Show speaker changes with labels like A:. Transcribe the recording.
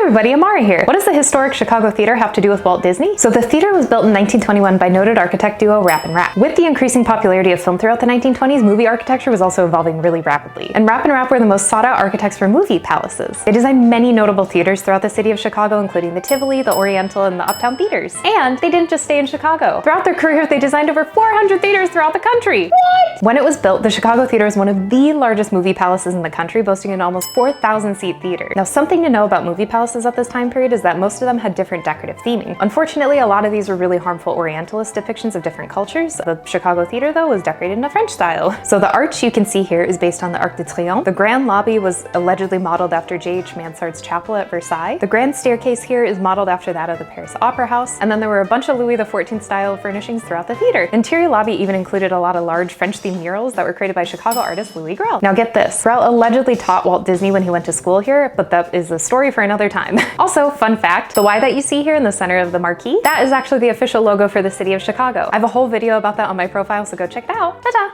A: everybody, Amara here. What does the historic Chicago Theater have to do with Walt Disney? So the theater was built in 1921 by noted architect duo Rapp and Rapp. With the increasing popularity of film throughout the 1920s, movie architecture was also evolving really rapidly. And Rapp and Rapp were the most sought out architects for movie palaces. They designed many notable theaters throughout the city of Chicago, including the Tivoli, the Oriental, and the Uptown theaters. And they didn't just stay in Chicago. Throughout their career, they designed over 400 theaters throughout the country. What? When it was built, the Chicago Theater is one of the largest movie palaces in the country, boasting an almost 4,000 seat theater. Now, something to know about movie palaces at this time period is that most of them had different decorative theming. Unfortunately, a lot of these were really harmful Orientalist depictions of different cultures. The Chicago Theater, though, was decorated in a French style. So the arch you can see here is based on the Arc de Triomphe. The grand lobby was allegedly modeled after J.H. Mansard's chapel at Versailles. The grand staircase here is modeled after that of the Paris Opera House. And then there were a bunch of Louis XIV style furnishings throughout the theater. The interior lobby even included a lot of large French-themed murals that were created by Chicago artist Louis Grell. Now get this, Grell allegedly taught Walt Disney when he went to school here, but that is a story for another time. Also, fun fact, the Y that you see here in the center of the marquee, that is actually the official logo for the city of Chicago. I have a whole video about that on my profile, so go check it out. Ta-ta!